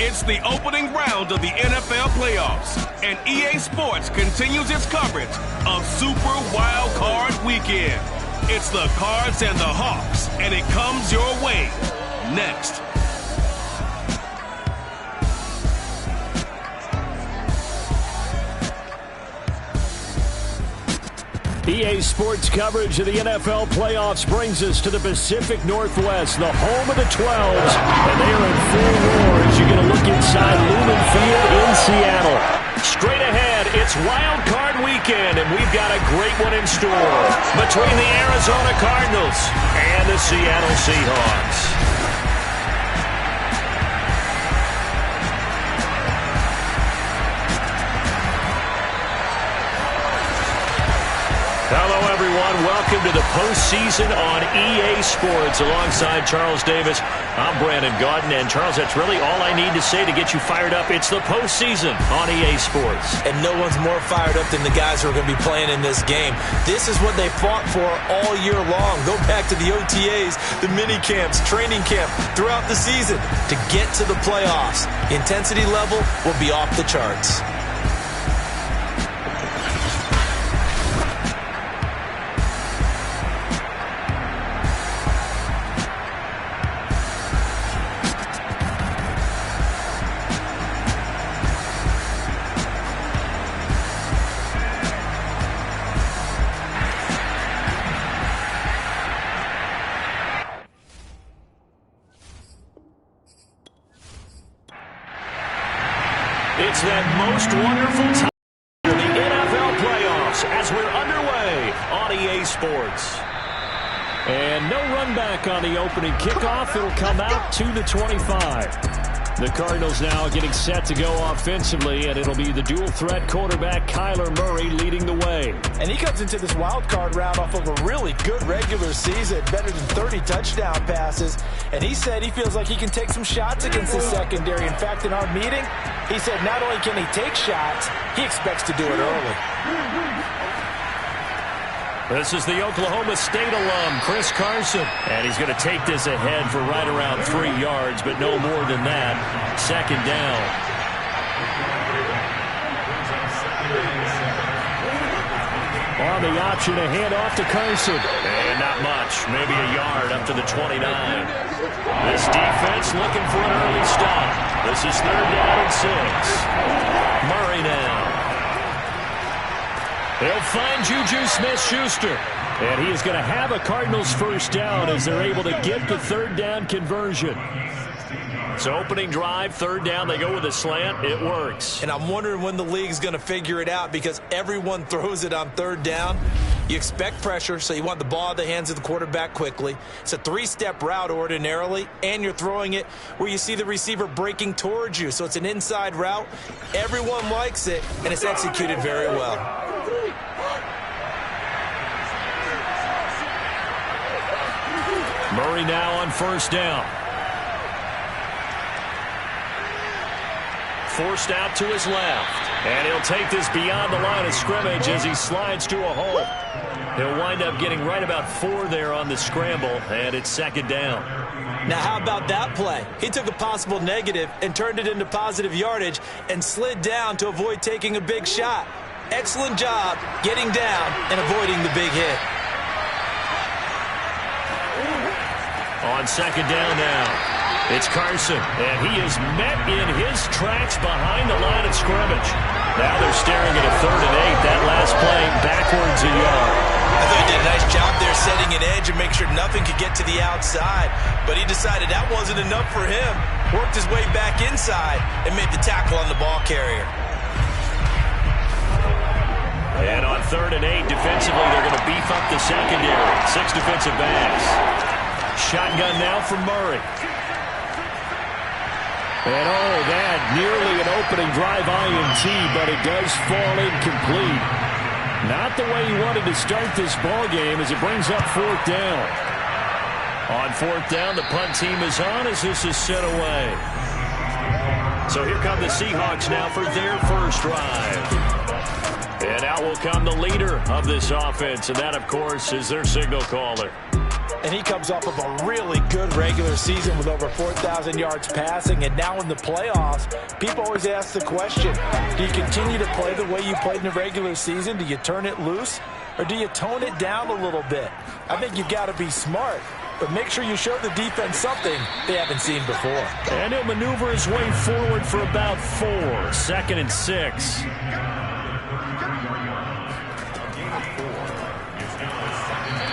It's the opening round of the NFL playoffs, and EA Sports continues its coverage of Super Wildcard Weekend. It's the Cards and the Hawks, and it comes your way next. EA Sports coverage of the NFL playoffs brings us to the Pacific Northwest, the home of the 12s, and they are in full roar as you get a look inside Lumen Field in Seattle. Straight ahead, it's Wildcard Weekend, and we've got a great one in store between the Arizona Cardinals and the Seattle Seahawks. Hello, everyone. Welcome to the postseason on EA Sports. Alongside Charles Davis, I'm Brandon Gaudin. And, Charles, that's really all I need to say to get you fired up. It's the postseason on EA Sports. And no one's more fired up than the guys who are going to be playing in this game. This is what they fought for all year long. Go back to the OTAs, the mini camps, training camp, throughout the season to get to the playoffs. The intensity level will be off the charts. It's that most wonderful time of the NFL playoffs as we're underway on EA Sports. And no run back on the opening kickoff. It'll come out to the 25. The Cardinals now getting set to go offensively, and it'll be the dual-threat quarterback Kyler Murray leading the way. And he comes into this wild card round off of a really good regular season, better than 30 touchdown passes. And he said he feels like he can take some shots against the secondary. In fact, in our meeting, he said not only can he take shots, he expects to do it early. This is the Oklahoma State alum, Chris Carson. And he's going to take this ahead for right around 3 yards, but no more than that. Second down. On the option, a handoff to Carson. And not much, maybe a yard up to the 29. This defense looking for an early stop. This is 3rd down and 6. Murray now. They'll find Juju Smith-Schuster. And he is going to have a Cardinals first down as they're able to get the 3rd down conversion. So opening drive, 3rd down, they go with a slant. It works. And I'm wondering when the league's going to figure it out because everyone throws it on 3rd down. You expect pressure, so you want the ball in the hands of the quarterback quickly. It's a 3-step route ordinarily, and you're throwing it where you see the receiver breaking towards you. So it's an inside route. Everyone likes it, and it's executed very well. Murray now on 1st down. Forced out to his left. And he'll take this beyond the line of scrimmage as he slides to a hole. He'll wind up getting right about 4 there on the scramble, and it's 2nd down. Now, how about that play? He took a possible negative and turned it into positive yardage and slid down to avoid taking a big shot. Excellent job getting down and avoiding the big hit. On 2nd down now, it's Carson, and he is met in his tracks behind the line of scrimmage. Now they're staring at a 3rd and 8. That last play backwards a yard. I thought he did a nice job there setting an edge and make sure nothing could get to the outside. But he decided that wasn't enough for him. Worked his way back inside and made the tackle on the ball carrier. And on 3rd and 8, defensively, they're going to beef up the secondary. 6 defensive backs. Shotgun now from Murray. And that nearly an opening drive INT, but it does fall incomplete. Not the way he wanted to start this ball game as it brings up 4th down. On 4th down, the punt team is on as this is sent away. So here come the Seahawks now for their first drive. And out will come the leader of this offense, and that, of course, is their signal caller. And he comes off of a really good regular season with over 4,000 yards passing. And now in the playoffs, people always ask the question, do you continue to play the way you played in the regular season? Do you turn it loose? Or do you tone it down a little bit? I think you've got to be smart, but make sure you show the defense something they haven't seen before. And he'll maneuver his way forward for about 4. 2nd and 6.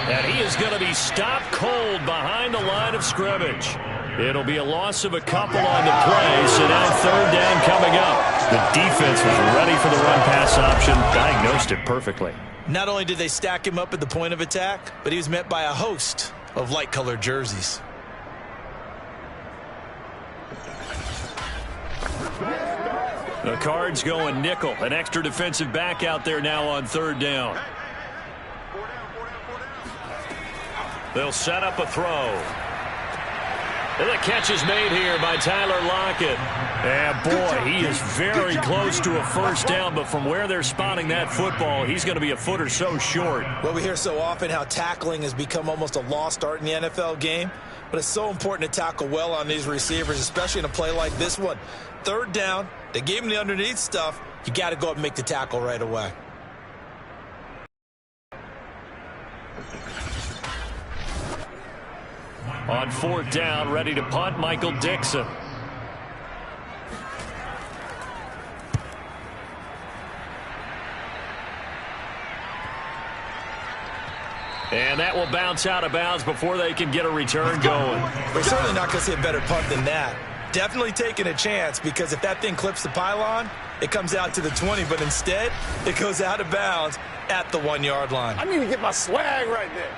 And he is going to be stopped cold behind the line of scrimmage. It'll be a loss of a couple on the play, so now 3rd down coming up. The defense was ready for the run-pass option, diagnosed it perfectly. Not only did they stack him up at the point of attack, but he was met by a host of light-colored jerseys. The Cards going nickel. An extra defensive back out there now on 3rd down. They'll set up a throw. And the catch is made here by Tyler Lockett. And boy, he is very close to a 1st down, but from where they're spotting that football, he's going to be a foot or so short. Well, we hear so often how tackling has become almost a lost art in the NFL game, but it's so important to tackle well on these receivers, especially in a play like this one. 3rd down, they gave him the underneath stuff. You got to go up and make the tackle right away. On 4th down, ready to punt, Michael Dixon. And that will bounce out of bounds before they can get a return going. We're certainly not going to see a better punt than that. Definitely taking a chance, because if that thing clips the pylon, it comes out to the 20, but instead, it goes out of bounds at the 1-yard line. I need to get my swag right there.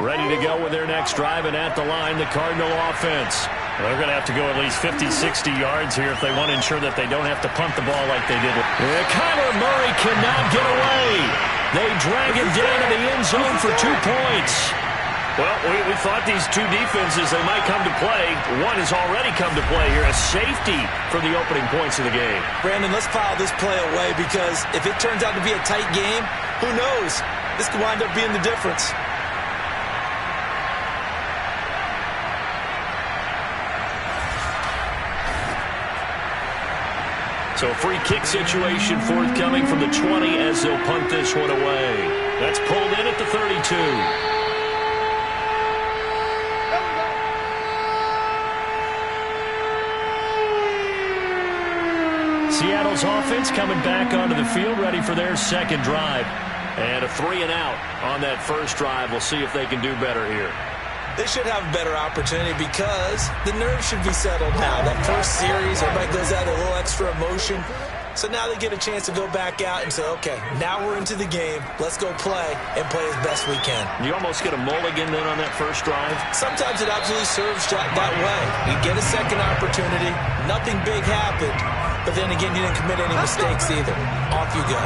Ready to go with their next drive, and at the line, the Cardinal offense. They're going to have to go at least 50, 60 yards here if they want to ensure that they don't have to punt the ball like they did. Kyler Murray cannot get away. They drag him down to the end zone for 2 points. Well, we thought these two defenses, they might come to play. One has already come to play here, a safety for the opening points of the game. Brandon, let's file this play away, because if it turns out to be a tight game, who knows? This could wind up being the difference. So a free kick situation forthcoming from the 20 as they'll punt this one away. That's pulled in at the 32. Seattle's offense coming back onto the field, ready for their 2nd drive. And a 3 and out on that 1st drive. We'll see if they can do better here. They should have a better opportunity, because the nerves should be settled now. That first series, everybody goes out a little extra emotion. So now they get a chance to go back out and say, okay, now we're into the game. Let's go play and play as best we can. You almost get a mulligan then on that 1st drive? Sometimes it absolutely serves that way. You get a 2nd opportunity. Nothing big happened. But then again, you didn't commit any mistakes either. Off you go.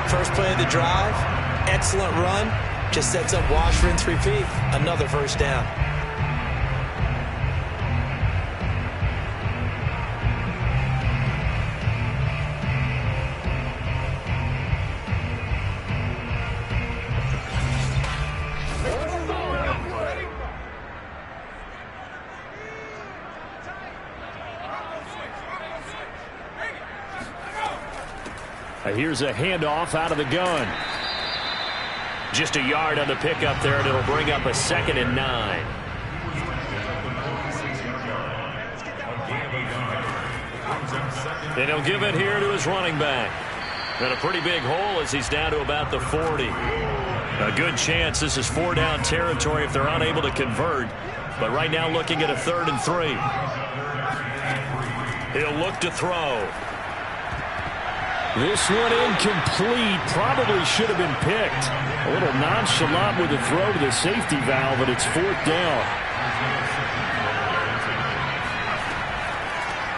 First play of the drive, excellent run. Just sets up wash, rinse, repeat. Another 1st down. Here's a handoff out of the gun. Just a yard on the pickup there, and it'll bring up a 2nd and 9. And he'll give it here to his running back. And a pretty big hole as he's down to about the 40. A good chance this is 4-down territory if they're unable to convert. But right now looking at a 3rd and 3. He'll look to throw. This one incomplete. Probably should have been picked. A little nonchalant with the throw to the safety valve, but it's 4th down.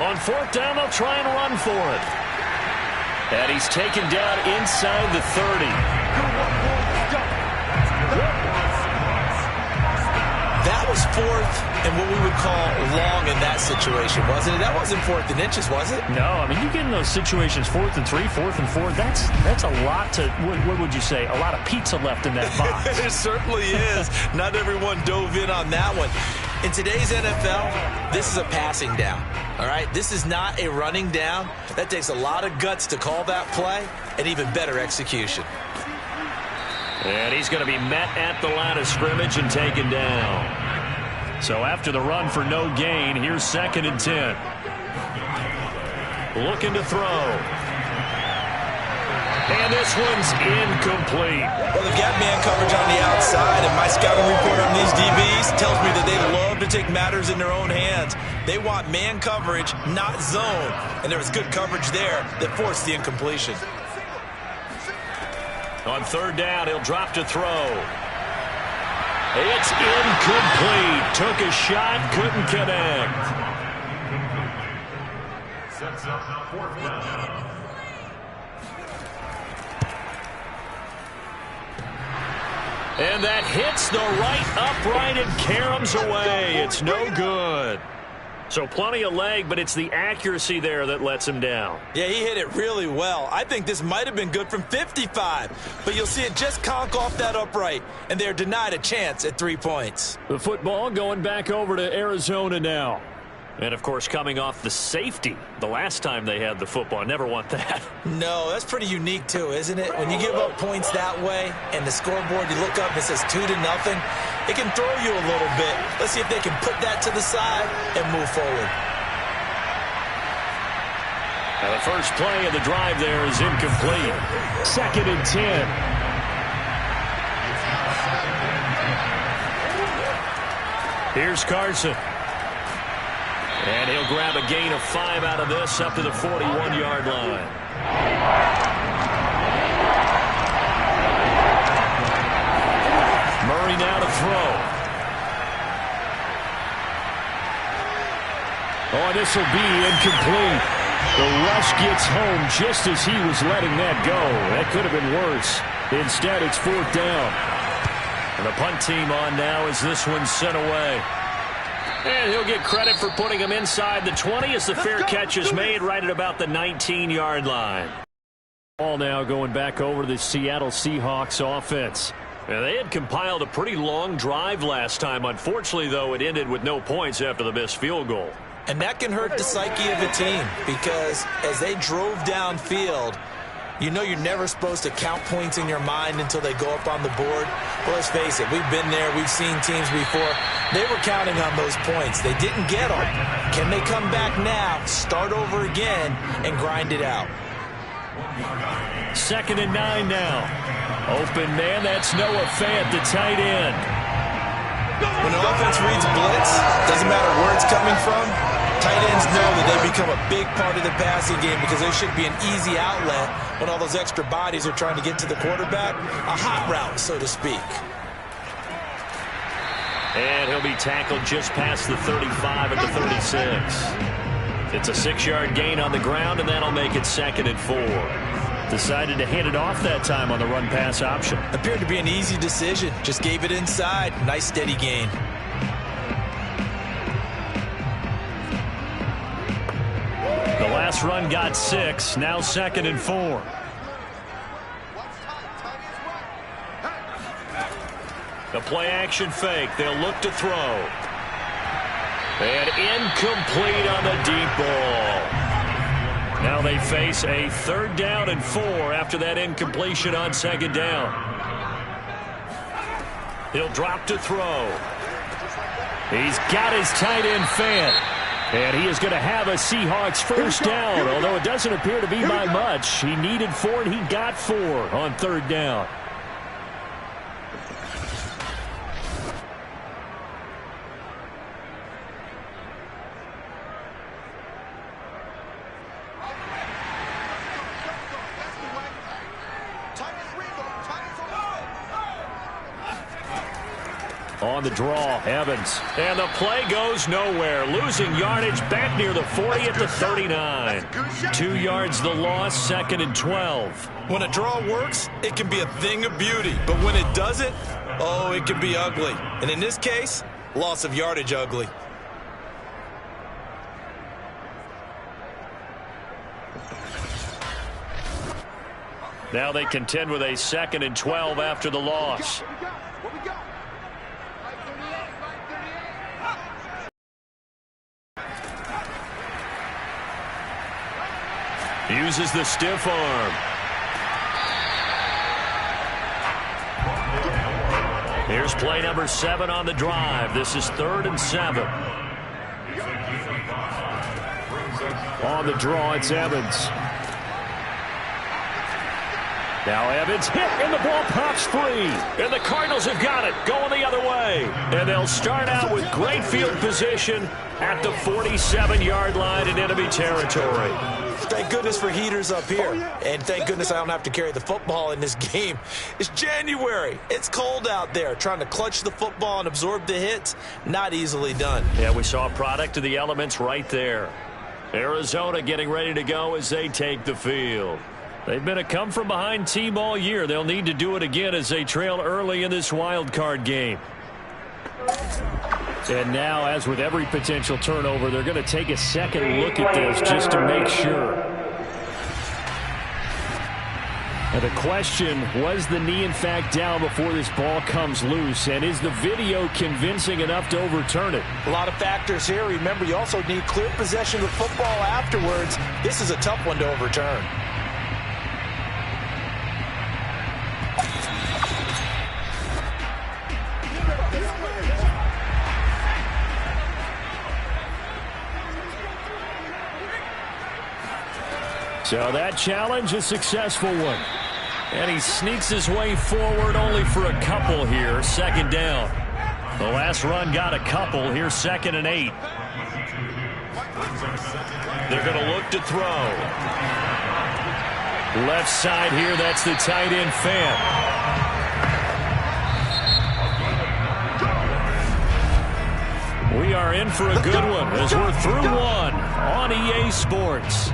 On 4th down, they'll try and run for it. And he's taken down inside the 30. That was was 4th and what we would call long in that situation, wasn't it? That wasn't 4th and inches, was it? No, I mean, you get in those situations 4th and 3, 4th and 4. That's a lot to, what would you say, a lot of pizza left in that box. It certainly is. Not everyone dove in on that one. In today's NFL, this is a passing down, all right? This is not a running down. That takes a lot of guts to call that play and even better execution. And he's going to be met at the line of scrimmage and taken down. So after the run for no gain, here's 2nd and 10. Looking to throw. And this one's incomplete. Well, they've got man coverage on the outside, and my scouting report on these DBs tells me that they love to take matters in their own hands. They want man coverage, not zone. And there was good coverage there that forced the incompletion. On 3rd down, he'll drop to throw. It's incomplete. Took a shot, couldn't connect. Sets up 4th down. And that hits the right upright and caroms away. It's no good. So plenty of leg, but it's the accuracy there that lets him down. Yeah, he hit it really well. I think this might have been good from 55, but you'll see it just conk off that upright, and they're denied a chance at 3 points. The football going back over to Arizona now. And, of course, coming off the safety the last time they had the football. Never want that. No, that's pretty unique, too, isn't it? When you give up points that way and the scoreboard, you look up and it says 2-0, it can throw you a little bit. Let's see if they can put that to the side and move forward. Now, the first play of the drive there is incomplete. 2nd and 10. Here's Carson. And he'll grab a gain of 5 out of this up to the 41-yard line. Murray now to throw. Oh, this will be incomplete. The rush gets home just as he was letting that go. That could have been worse. Instead, it's 4th down. And the punt team on now as this one's sent away. And he'll get credit for putting him inside the 20 as the fair catch is made right at about the 19-yard line. Ball now going back over to the Seattle Seahawks offense. Now, they had compiled a pretty long drive last time. Unfortunately, though, it ended with no points after the missed field goal. And that can hurt the psyche of a team because as they drove downfield, you know you're never supposed to count points in your mind until they go up on the board. Well, let's face it, we've been there. We've seen teams before. They were counting on those points. They didn't get them. Can they come back now, start over again, and grind it out? 2nd and 9 now. Open man, that's Noah Fant, the tight end. When the offense reads blitz, doesn't matter where it's coming from, tight ends know that they become a big part of the passing game because there should be an easy outlet when all those extra bodies are trying to get to the quarterback. A hot route, so to speak. And he'll be tackled just past the 35 at the 36. It's a 6-yard gain on the ground, and that'll make it 2nd and 4. Decided to hand it off that time on the run-pass option. Appeared to be an easy decision. Just gave it inside. Nice steady gain. The last run got 6. Now 2nd and 4. The play-action fake. They'll look to throw. And incomplete on the deep ball. Now they face a 3rd down and 4 after that incompletion on 2nd down. He'll drop to throw. He's got his tight end Fant. And he is going to have a Seahawks 1st down, although it doesn't appear to be by much. He needed 4, and he got 4 on 3rd down. On the draw, Evans. And the play goes nowhere. Losing yardage back near the 40 at the 39. 2 yards the loss, 2nd and 12. When a draw works, it can be a thing of beauty. But when it doesn't, oh, it can be ugly. And in this case, Loss of yardage ugly. Now they contend with a 2nd and 12 after the loss. Uses the stiff arm. Here's play number 7 on the drive. This is 3rd and 7. On the draw, it's Evans. Now Evans hit, and the ball pops free. And the Cardinals have got it, going the other way. And they'll start out with great field position at the 47-yard line in enemy territory. Thank goodness for heaters up here. And thank goodness I don't have to carry the football in this game. It's January. It's cold out there. Trying to clutch the football and absorb the hits, not easily done. Yeah, we saw a product of the elements right there. Arizona getting ready to go as they take the field. They've been a come-from-behind team all year. They'll need to do it again as they trail early in this wild card game. And now, as with every potential turnover, they're going to take a second look at this just to make sure. And the question, was the knee in fact down before this ball comes loose? And is the video convincing enough to overturn it? A lot of factors here. Remember, you also need clear possession of the football afterwards. This is a tough one to overturn. So that challenge, a successful one. And he sneaks his way forward only for a couple here. 2nd down. The last run got a couple. Here's 2nd and 8. They're going to look to throw. Left side here, that's the tight end fan. We are in for a good one as we're through one on EA Sports.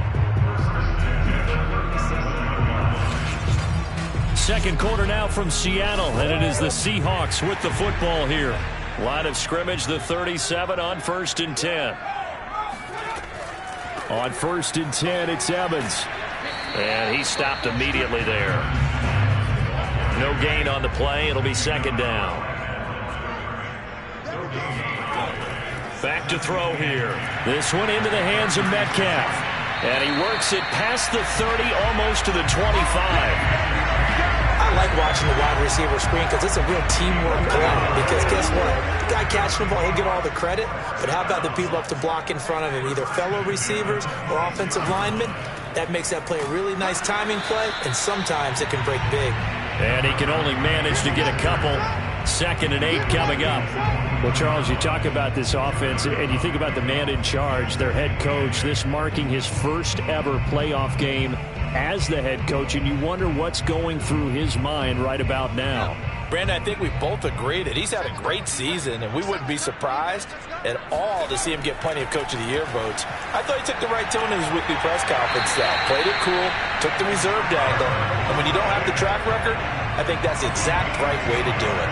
Second quarter now from Seattle, and it is the Seahawks with the football here. Line of scrimmage, the 37 on 1st and 10. On 1st and 10, it's Evans. And he stopped immediately there. No gain on the play. It'll be 2nd down. Back to throw here. This one into the hands of Metcalf. And he works it past the 30, almost to the 25. I like watching the wide receiver screen because it's a real teamwork play. Because guess what? The guy catching the ball, he'll get all the credit. But how about the people up to block in front of him, either fellow receivers or offensive linemen? That makes that play a really nice timing play, and sometimes it can break big. And he can only manage to get a couple. 2nd and 8 coming up. Well, Charles, you talk about this offense, and you think about the man in charge, their head coach, this marking his first ever playoff game as the head coach, and you wonder what's going through his mind right about now. Brandon, I think we both agree that he's had a great season, and we wouldn't be surprised at all to see him get plenty of Coach of the Year votes. I thought he took the right tone in his weekly press conference, though. Played it cool, took the reserved angle, and when you don't have the track record, I think that's the exact right way to do it.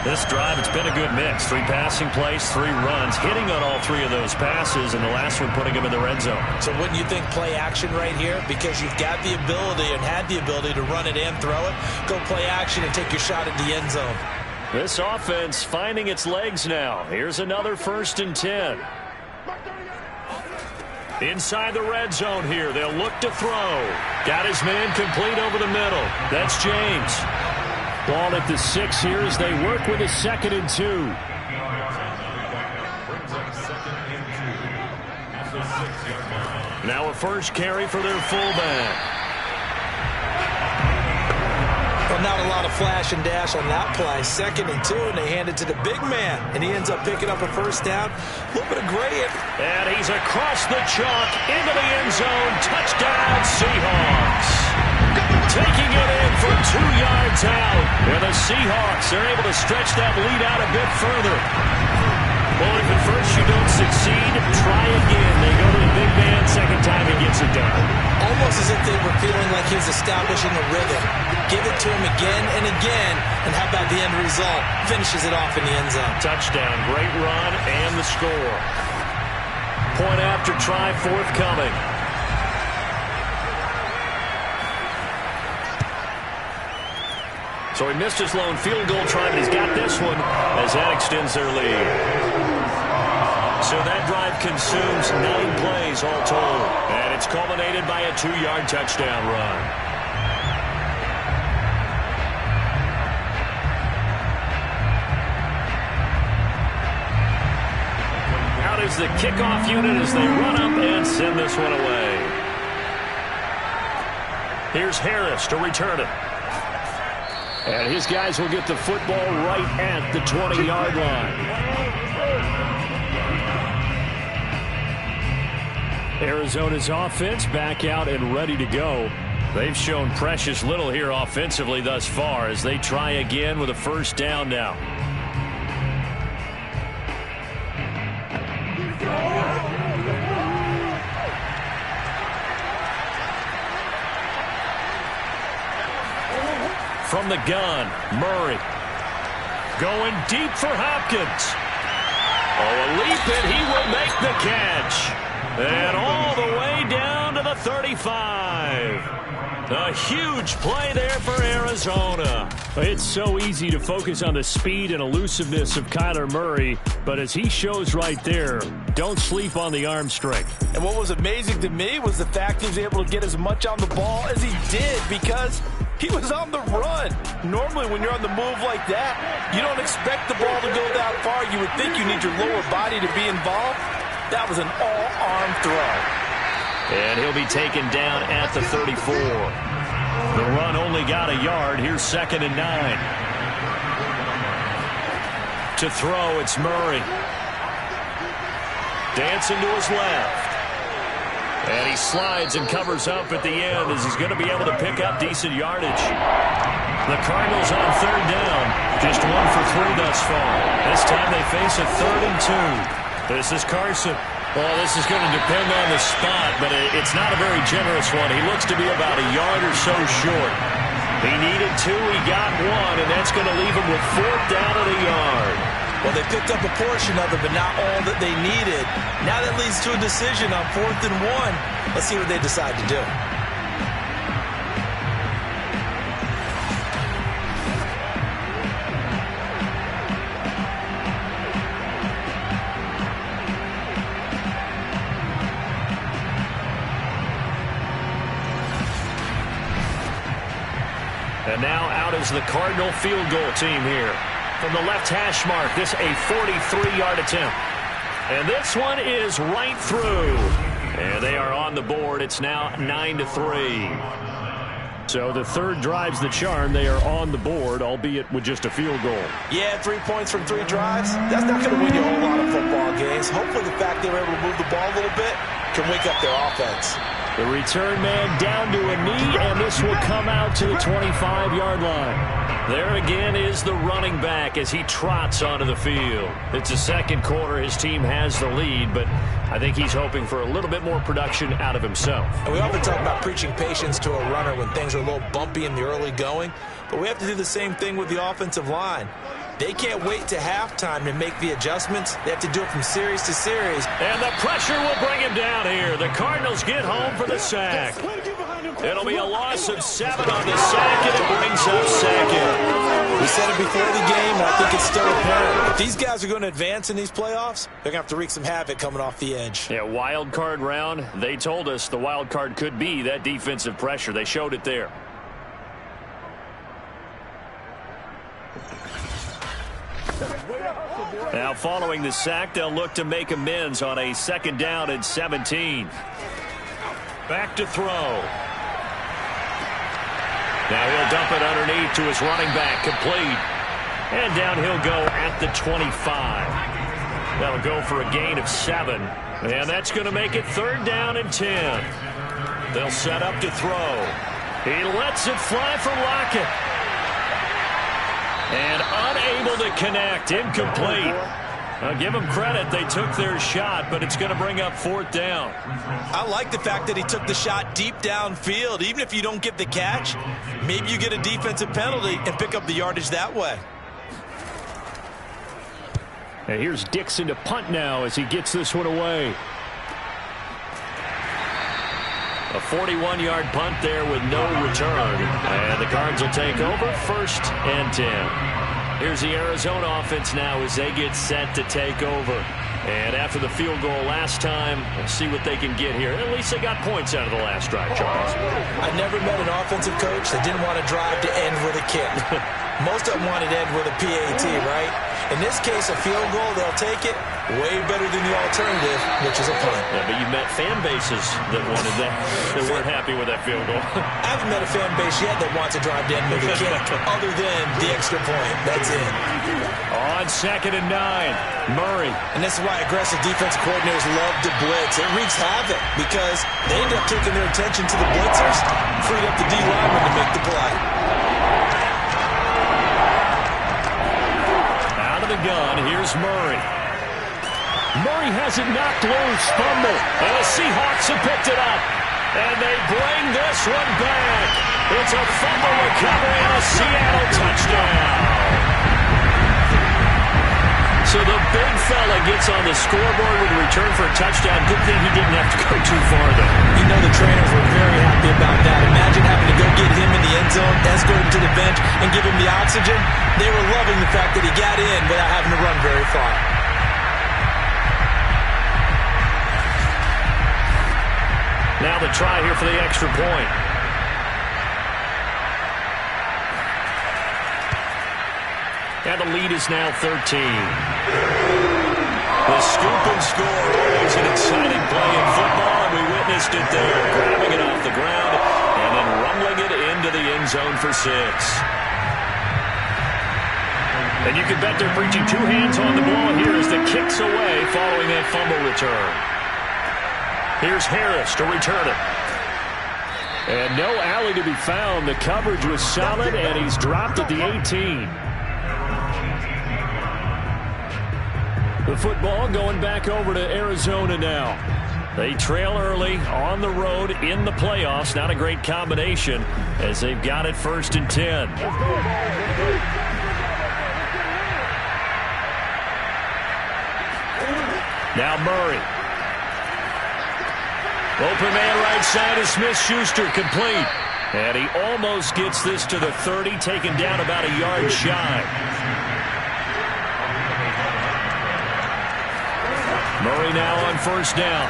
This drive, it's been a good mix. 3 passing plays, 3 runs, hitting on all 3 of those passes, and the last one putting him in the red zone. So wouldn't you think play action right here? Because you've got the ability and had the ability to run it and throw it. Go play action and take your shot at the end zone. This offense finding its legs now. Here's another 1st and 10. Inside the red zone here. They'll look to throw. Got his man complete over the middle. That's James. Ball at the 6 here as they work with a 2nd and 2. Now a first carry for their fullback. Well, not a lot of flash and dash on that play. 2nd and 2, and they hand it to the big man, and he ends up picking up a 1st down. A little bit of gray. And he's across the chalk into the end zone. Touchdown, Seahawks. Taking it in from 2 yards out. And the Seahawks are able to stretch that lead out a bit further. Well, if at first you don't succeed, try again. They go to the big man, second time he gets it done. Almost as if they were feeling like he was establishing a rhythm. Give it to him again and again, and how about the end result? Finishes it off in the end zone. Touchdown, great run, and the score. Point after try forthcoming. So he missed his lone field goal try, but he's got this one as that extends their lead. So that drive consumes 9 plays all told. And it's culminated by a 2-yard touchdown run. Out is the kickoff unit as they run up and send this one away. Here's Harris to return it. And his guys will get the football right at the 20-yard line. Arizona's offense back out and ready to go. They've shown precious little here offensively thus far as they try again with a first down now. From the gun, Murray. Going deep for Hopkins. Oh, a leap, and he will make the catch. And all the way down to the 35. A huge play there for Arizona. It's so easy to focus on the speed and elusiveness of Kyler Murray, but as he shows right there, don't sleep on the arm strength. And what was amazing to me was the fact he was able to get as much on the ball as he did because he was on the run. Normally when you're on the move like that, you don't expect the ball to go that far. You would think you need your lower body to be involved. That was an all-arm throw. And he'll be taken down at the 34. The run only got a yard. Here's 2nd and 9. To throw, it's Murray. Dancing to his left. And he slides and covers up at the end as he's going to be able to pick up decent yardage. The Cardinals on 3rd down. Just 1 for 3 thus far. This time they face a 3rd and 2. This is Carson. Well, this is going to depend on the spot, but it's not a very generous one. He looks to be about a yard or so short. He needed 2, he got 1, and that's going to leave him with 4th down at a yard. Well, they picked up a portion of it, but not all that they needed. Now that leads to a decision on 4th and 1. Let's see what they decide to do. And now out is the Cardinal field goal team here. From the left hash mark, this a 43-yard attempt. And this one is right through. And they are on the board. It's now 9-3. So the third drive's the charm. They are on the board, albeit with just a field goal. Yeah, 3 points from 3 drives. That's not going to win you a whole lot of football games. Hopefully the fact they were able to move the ball a little bit can wake up their offense. The return man down to a knee, and this will come out to the 25-yard line. There again is the running back as he trots onto the field. It's the second quarter. His team has the lead, but I think he's hoping for a little bit more production out of himself. And we often talk about preaching patience to a runner when things are a little bumpy in the early going, but we have to do the same thing with the offensive line. They can't wait to halftime to make the adjustments. They have to do it from series to series. And the pressure will bring him down here. The Cardinals get home for the sack. It'll be a loss of 7 on the sack, and it brings up 2nd. We said it before the game, and I think it's still apparent. If these guys are going to advance in these playoffs, they're going to have to wreak some havoc coming off the edge. Yeah, wild card round. They told us the wild card could be that defensive pressure. They showed it there. Now following the sack, they'll look to make amends on a 2nd down and 17. Back to throw. Now he'll dump it underneath to his running back, complete. And down he'll go at the 25. That'll go for a gain of 7. And that's going to make it 3rd down and 10. They'll set up to throw. He lets it fly for Lockett. And unable to connect, incomplete. Give them credit. They took their shot, but it's going to bring up 4th down. I like the fact that he took the shot deep downfield. Even if you don't get the catch, maybe you get a defensive penalty and pick up the yardage that way. And here's Dixon to punt now as he gets this one away. A 41-yard punt there with no return. And the Cards will take over 1st and 10. Here's the Arizona offense now as they get set to take over. And after the field goal last time, we'll see what they can get here. At least they got points out of the last drive, Charles. I never met an offensive coach that didn't want to drive to end with a kick. Most of them wanted to end with a PAT, right? In this case, a field goal, they'll take it. Way better than the alternative, which is a punt. Yeah, but you met fan bases that wanted that, that weren't happy with that field goal. I haven't met a fan base yet that wants to drive to end with a kick, other than the extra point. That's it. On 2nd and 9, Murray. And this is why aggressive defensive coordinators love to blitz. It wreaks havoc because they end up taking their attention to the blitzers, freed up the D lineman to make the play. Out of the gun, here's Murray. Murray has it knocked loose, fumble, and the Seahawks have picked it up. And they bring this one back. It's a fumble recovery and a Seattle touchdown. So the big fella gets on the scoreboard with a return for a touchdown. Good thing he didn't have to go too far, though. You know the trainers were very happy about that. Imagine having to go get him in the end zone, escort him to the bench, and give him the oxygen. They were loving the fact that he got in without having to run very far. Now the try here for the extra point. And the lead is now 13. The scoop and score, always an exciting play in football, and we witnessed it there, grabbing it off the ground and then rumbling it into the end zone for 6. And you can bet they're preaching 2 hands on the ball here as the kick's away following that fumble return. Here's Harris to return it. And no alley to be found. The coverage was solid, and he's dropped at the 18. The football going back over to Arizona now. They trail early on the road in the playoffs. Not a great combination as they've got it 1st and 10. Now Murray. Open man right side is Smith-Schuster, complete. And he almost gets this to the 30, taken down about a yard shy. Murray now on 1st down.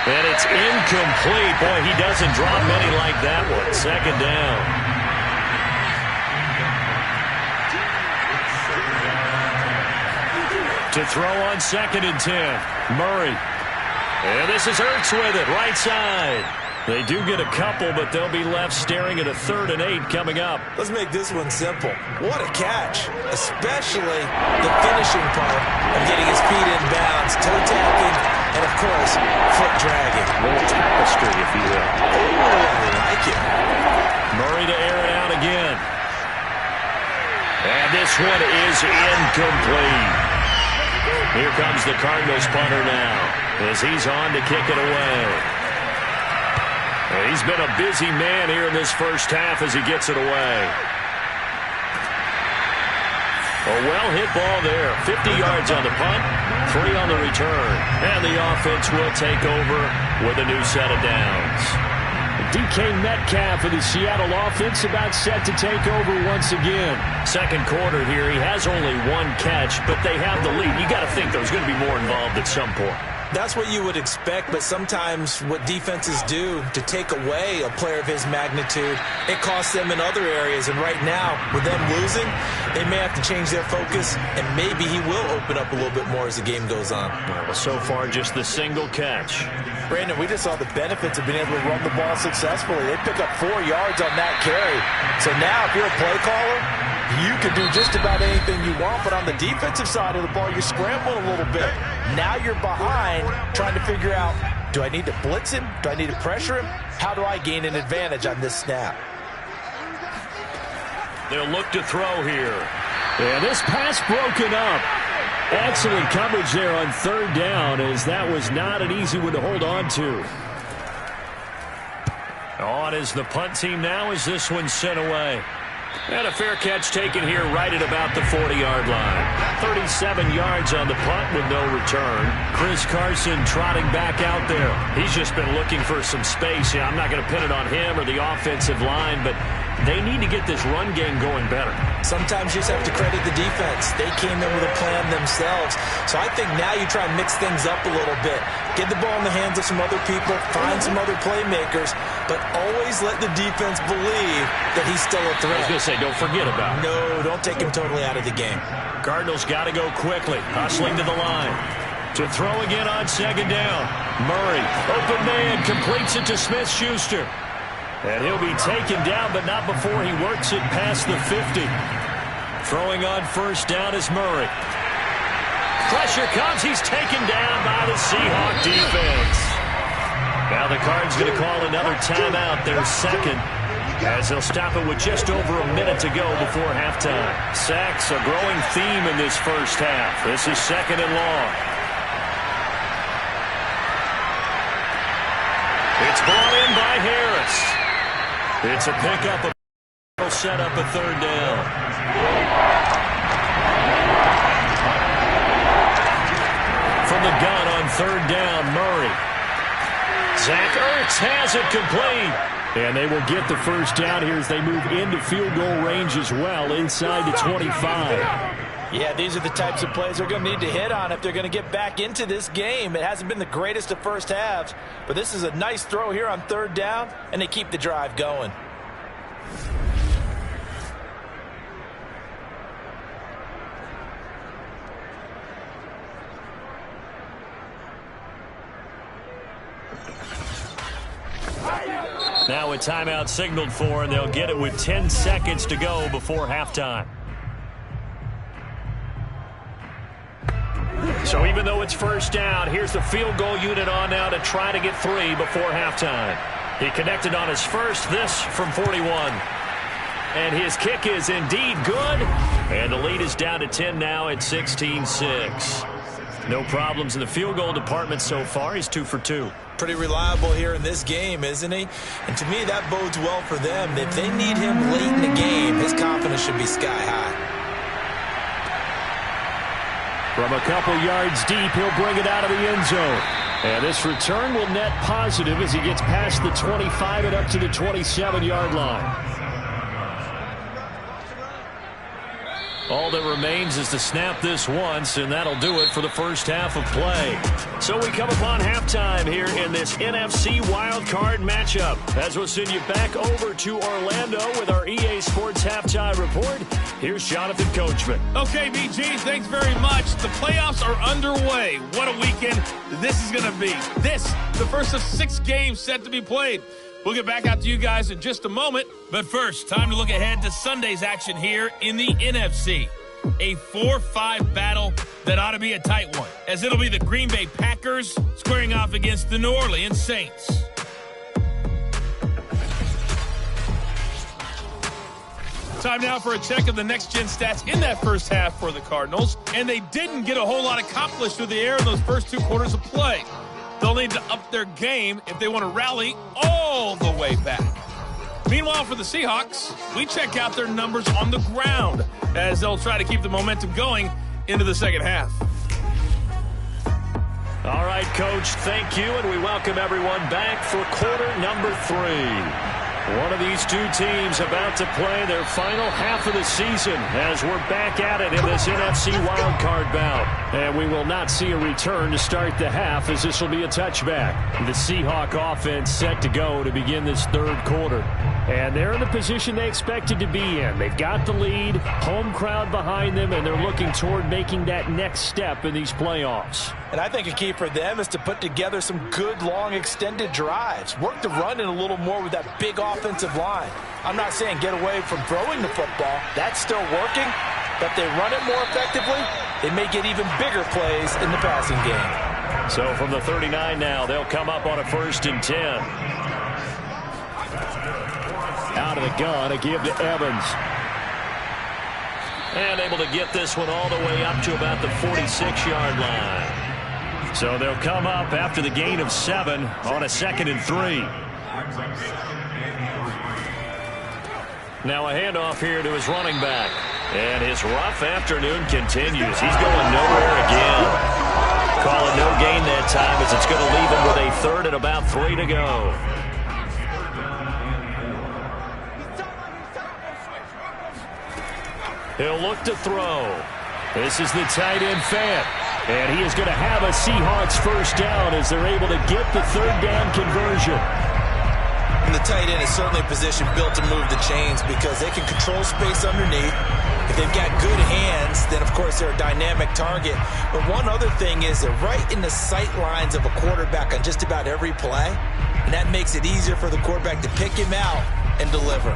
And it's incomplete. Boy, he doesn't drop many like that one. 2nd down. To throw on 2nd and 10. Murray. And this is Ertz with it, right side. They do get a couple, but they'll be left staring at a 3rd and 8 coming up. Let's make this one simple. What a catch, especially the finishing part of getting his feet in bounds, toe tapping, and of course, foot dragging. A little tapestry, if you will. Oh, I like it. Murray to air it out again. And this one is incomplete. Here comes the Cardinals punter now as he's on to kick it away. And he's been a busy man here in this first half as he gets it away. A well-hit ball there. 50 yards on the punt, 3 on the return. And the offense will take over with a new set of downs. DK Metcalf of the Seattle offense about set to take over once again. 2nd quarter here. He has only 1 catch, but they have the lead. You got to think there's going to be more involved at some point. That's what you would expect, but sometimes what defenses do to take away a player of his magnitude, it costs them in other areas. And right now, with them losing, they may have to change their focus, and maybe he will open up a little bit more as the game goes on. Well, so far, just the single catch. Brandon, we just saw the benefits of being able to run the ball successfully. They pick up 4 yards on that carry. So now, if you're a play caller, you can do just about anything you want, but on the defensive side of the ball, you're scrambling a little bit. Now you're behind, trying to figure out, do I need to blitz him? Do I need to pressure him? How do I gain an advantage on this snap? They'll look to throw here. And this pass broken up. Excellent coverage there on third down, as that was not an easy one to hold on to. On is the punt team now as this one's sent away. And a fair catch taken here right at about the 40-yard line. 37 yards on the punt with no return. Chris Carson trotting back out there. He's just been looking for some space. Yeah, I'm not going to pin it on him or the offensive line, but they need to get this run game going better. Sometimes you just have to credit the defense. They came in with a plan themselves. So I think now you try and mix things up a little bit. Get the ball in the hands of some other people, find some other playmakers, but always let the defense believe that he's still a threat. I was going to say, don't forget about it. No, don't take him totally out of the game. Cardinals got to go quickly, hustling to the line. To throw again on second down. Murray, open man, completes it to Smith-Schuster. And he'll be taken down, but not before he works it past the 50. Throwing on first down is Murray. Pressure comes. He's taken down by the Seahawk defense. Now the Cards going to call another timeout, their second, as they'll stop it with just over a minute to go before halftime. Sacks, a growing theme in this first half. This is second and long. It's brought in by Harris. It's a pickup. Will set up a third down. From the gun on third down, Murray. Zach Ertz has it complete. And they will get the first down here as they move into field goal range as well, inside the 25. Yeah, these are the types of plays they're going to need to hit on if they're going to get back into this game. It hasn't been the greatest of first halves, but this is a nice throw here on third down, and they keep the drive going. Now a timeout signaled for, and they'll get it with 10 seconds to go before halftime. So even though it's first down, here's the field goal unit on now to try to get 3 before halftime. He connected on his first, this from 41. And his kick is indeed good. And the lead is down to 10 now at 16-6. No problems in the field goal department so far. He's 2 for 2. Pretty reliable here in this game, isn't he? And to me, that bodes well for them. If they need him late in the game, his confidence should be sky high. From a couple yards deep, he'll bring it out of the end zone. And this return will net positive as he gets past the 25 and up to the 27-yard line. All that remains is to snap this once, and that'll do it for the first half of play. So we come upon halftime here in this NFC Wildcard matchup. As we'll send you back over to Orlando with our EA Sports Halftime Report, here's Jonathan Coachman. Okay, BG, thanks very much. The playoffs are underway. What a weekend this is going to be. This, the first of 6 games set to be played. We'll get back out to you guys in just a moment. But first, time to look ahead to Sunday's action here in the NFC. A 4-5 battle that ought to be a tight one, as it'll be the Green Bay Packers squaring off against the New Orleans Saints. Time now for a check of the next-gen stats in that first half for the Cardinals. And they didn't get a whole lot accomplished through the air in those first 2 quarters of play. They'll need to up their game if they want to rally all the way back. Meanwhile, for the Seahawks, we check out their numbers on the ground as they'll try to keep the momentum going into the second half. All right, Coach, thank you, and we welcome everyone back for quarter number 3. One of these 2 teams about to play their final half of the season as we're back at it in this NFC wildcard bout. And we will not see a return to start the half, as this will be a touchback. The Seahawk offense set to go to begin this third quarter. And they're in the position they expected to be in. They've got the lead, home crowd behind them, and they're looking toward making that next step in these playoffs. And I think a key for them is to put together some good, long, extended drives. Work the run in a little more with that big offensive line. I'm not saying get away from throwing the football. That's still working. But if they run it more effectively, they may get even bigger plays in the passing game. So from the 39 now, they'll come up on a 1st and 10. Out of the gun, a give to Evans. And able to get this one all the way up to about the 46-yard line. So they'll come up after the gain of 7 on a 2nd and 3. Now a handoff here to his running back. And his rough afternoon continues. He's going nowhere again. Call it no gain that time as it's going to leave him with a 3rd and about 3 to go. He'll look to throw. This is the tight end Fant. And he is going to have a Seahawks first down as they're able to get the 3rd down conversion. And the tight end is certainly a position built to move the chains because they can control space underneath. If they've got good hands, then of course they're a dynamic target. But one other thing is they're right in the sight lines of a quarterback on just about every play. And that makes it easier for the quarterback to pick him out and deliver.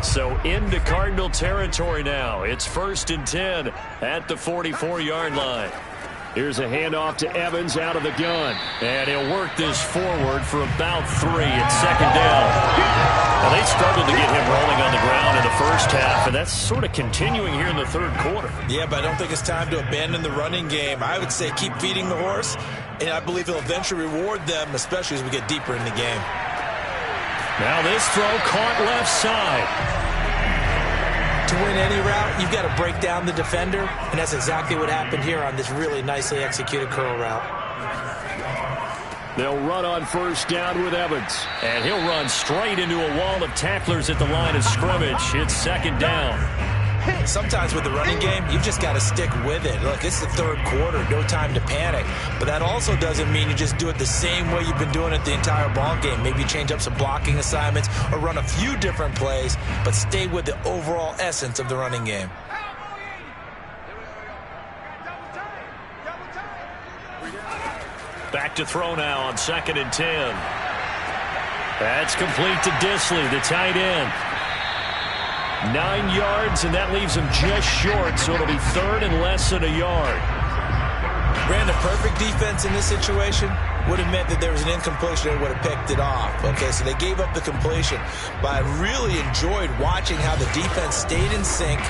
So into Cardinal territory now. It's 1st and 10 at the 44-yard line. Here's a handoff to Evans out of the gun. And he'll work this forward for about 3 at 2nd down. Now they struggled to get him rolling on the ground in the first half, and that's sort of continuing here in the 3rd quarter. Yeah, but I don't think it's time to abandon the running game. I would say keep feeding the horse, and I believe he'll eventually reward them, especially as we get deeper in the game. Now this throw caught left side. To win any route, you've got to break down the defender, and that's exactly what happened here on this really nicely executed curl route. They'll run on 1st down with Evans, and he'll run straight into a wall of tacklers at the line of scrimmage. It's 2nd down. Sometimes with the running game, you've just got to stick with it. Look, it's the 3rd quarter, no time to panic. But that also doesn't mean you just do it the same way you've been doing it the entire ball game. Maybe change up some blocking assignments or run a few different plays, but stay with the overall essence of the running game. Back to throw now on 2nd and 10. That's complete to Disley, the tight end. 9 yards, and that leaves him just short, so it'll be 3rd and less than a yard. Ran the perfect defense in this situation. Would have meant that there was an incompletion. They would have picked it off. Okay, so they gave up the completion. But I really enjoyed watching how the defense stayed in sync,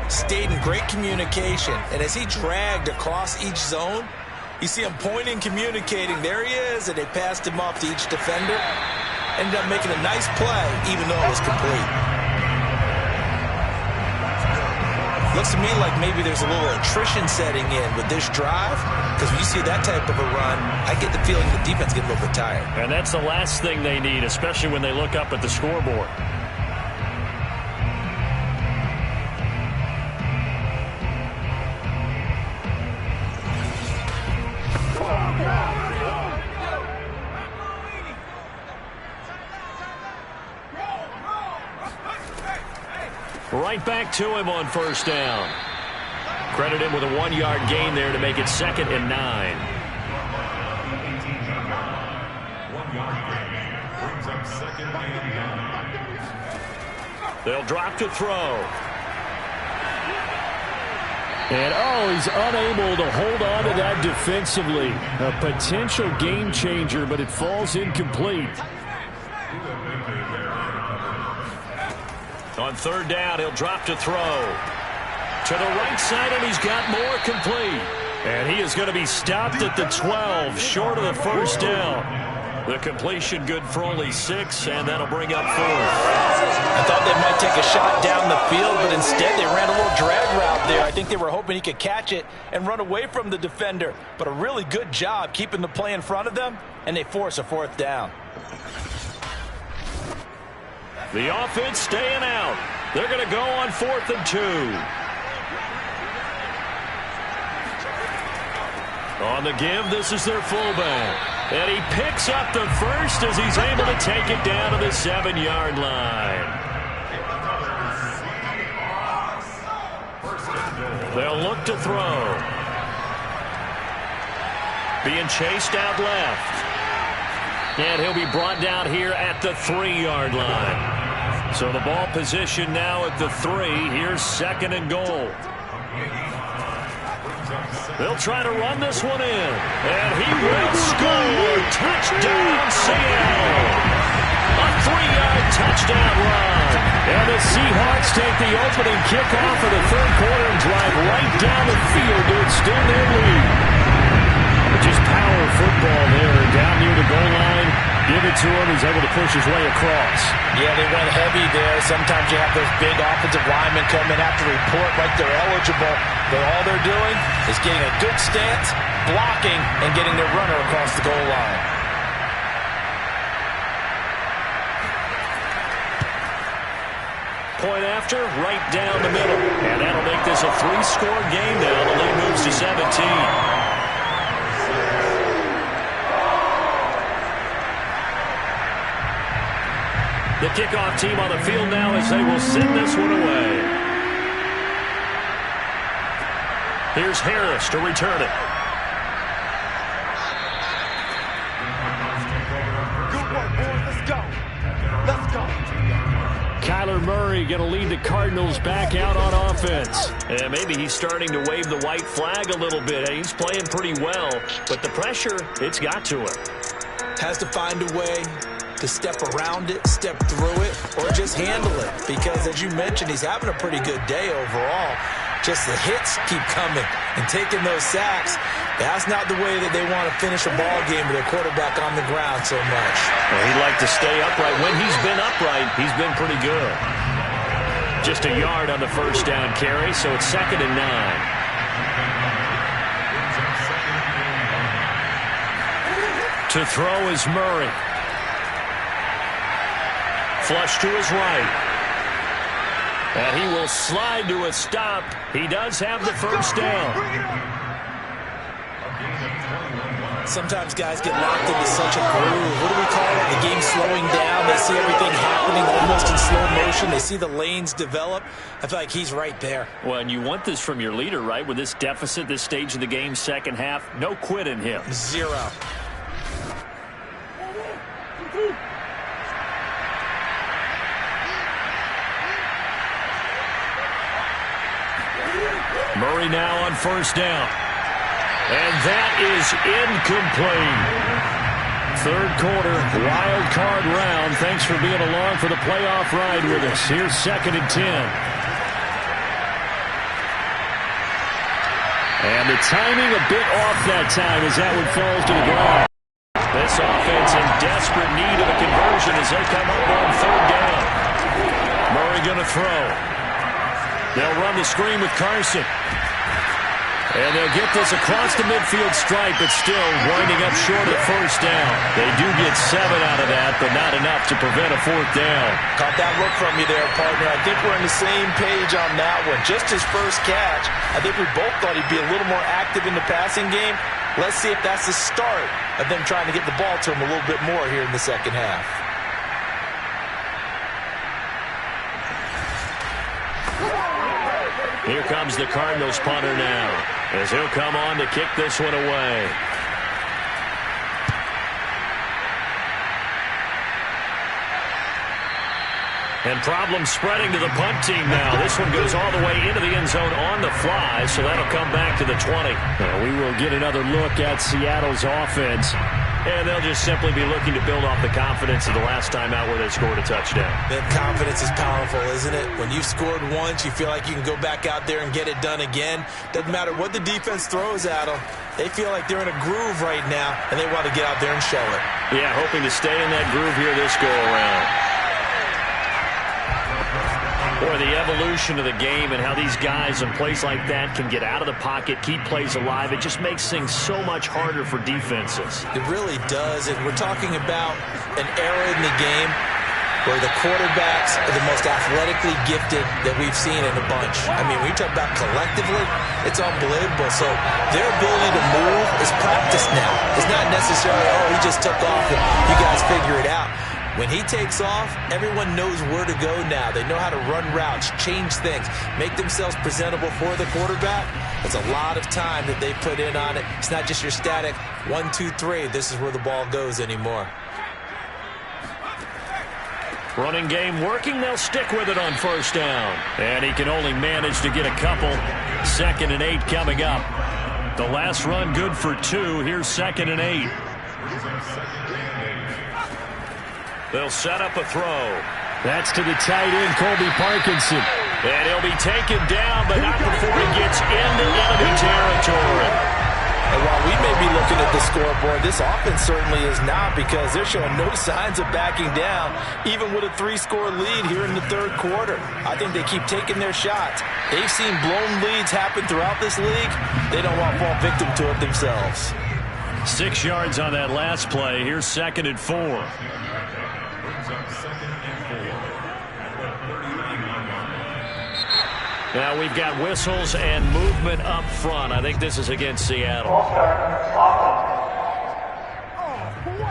stayed in great communication. And as he dragged across each zone, you see him pointing, communicating. There he is, and they passed him off to each defender. Ended up making a nice play, even though it was complete. Looks to me like maybe there's a little attrition setting in with this drive, because when you see that type of a run, I get the feeling the defense gets a little bit tired. And that's the last thing they need, especially when they look up at the scoreboard. Right back to him on 1st down. Credit him with a 1-yard gain there to make it 2nd and 9. They'll drop to throw. And, he's unable to hold on to that defensively. A potential game changer, but it falls incomplete. On 3rd down, he'll drop to throw. To the right side, and he's got more complete. And he is going to be stopped at the 12, short of the 1st down. The completion good for only 6, and that'll bring up 4th. I thought they might take a shot down the field, but instead they ran a little drag route there. I think they were hoping he could catch it and run away from the defender. But a really good job keeping the play in front of them, and they force a 4th down. The offense staying out. They're going to go on 4th and 2. On the give, this is their fullback. And he picks up the first as he's able to take it down to the 7-yard line. They'll look to throw. Being chased out left. And he'll be brought down here at the 3-yard line. So the ball position now at the 3. Here's 2nd and goal. They'll try to run this one in. And he will score. Touchdown, Seattle. A 3-yard touchdown run. And the Seahawks take the opening kickoff of the third quarter and drive right down the field to extend their lead. Just power football there, down near the goal line. Give it to him. He's able to push his way across. Yeah, they went heavy there. Sometimes you have those big offensive linemen come in after report like they're eligible, but all they're doing is getting a good stance, blocking, and getting their runner across the goal line. Point after, right down the middle. And that'll make this a 3-score game now. The lead moves to 17. The kickoff team on the field now as they will send this one away. Here's Harris to return it. Good work, boys. Let's go. Let's go. Kyler Murray going to lead the Cardinals back out on offense. And maybe he's starting to wave the white flag a little bit. He's playing pretty well, but the pressure, it's got to him. Has to find a way to step around it, step through it, or just handle it. Because, as you mentioned, he's having a pretty good day overall. Just the hits keep coming and taking those sacks. That's not the way that they want to finish a ball game with their quarterback on the ground so much. Well, he'd like to stay upright. When he's been upright, he's been pretty good. Just a yard on the first down carry, so it's 2nd and 9. To throw is Murray. Flush to his right. And he will slide to a stop. He does have the first down. Sometimes guys get locked into such a groove. What do we call it? The game slowing down. They see everything happening almost in slow motion. They see the lanes develop. I feel like he's right there. Well, and you want this from your leader, right? With this deficit, this stage of the game, second half, no quit in him. 0. Murray now on first down. And that is incomplete. Third quarter, wild card round. Thanks for being along for the playoff ride with us. Here's 2nd and 10. And the timing a bit off that time as that one falls to the ground. This offense in desperate need of a conversion as they come up on third down. Murray going to throw. They'll run the screen with Carson. And they'll get this across the midfield stripe, but still winding up short of first down. They do get 7 out of that, but not enough to prevent a 4th down. Caught that look from you there, partner. I think we're on the same page on that one. Just his first catch, I think we both thought he'd be a little more active in the passing game. Let's see if that's the start of them trying to get the ball to him a little bit more here in the second half. Here comes the Cardinals punter now, as he'll come on to kick this one away. And problems spreading to the punt team now. This one goes all the way into the end zone on the fly, so that'll come back to the 20. We will get another look at Seattle's offense. And they'll just simply be looking to build off the confidence of the last time out where they scored a touchdown. That confidence is powerful, isn't it? When you've scored once, you feel like you can go back out there and get it done again. Doesn't matter what the defense throws at them. They feel like they're in a groove right now, and they want to get out there and show it. Yeah, hoping to stay in that groove here this go-around. Boy, the evolution of the game and how these guys in plays like that can get out of the pocket, keep plays alive, it just makes things so much harder for defenses. It really does, and we're talking about an era in the game where the quarterbacks are the most athletically gifted that we've seen in a bunch. I mean, when you talk about collectively, it's unbelievable. So their ability to move is practiced now. It's not necessarily, oh, he just took off and you guys figure it out. When he takes off, everyone knows where to go now. They know how to run routes, change things, make themselves presentable for the quarterback. It's a lot of time that they put in on it. It's not just your static 1, 2, 3. This is where the ball goes anymore. Running game working. They'll stick with it on first down. And he can only manage to get a couple. 2nd and 8 coming up. The last run good for 2. Here's 2nd and 8. They'll set up a throw. That's to the tight end, Colby Parkinson. And he'll be taken down, but not before he gets into enemy territory. And while we may be looking at the scoreboard, this offense certainly is not, because they're showing no signs of backing down, even with a 3-score lead here in the third quarter. I think they keep taking their shots. They've seen blown leads happen throughout this league. They don't want to fall victim to it themselves. 6 yards on that last play. Here's 2nd and 4. Now we've got whistles and movement up front. I think this is against Seattle.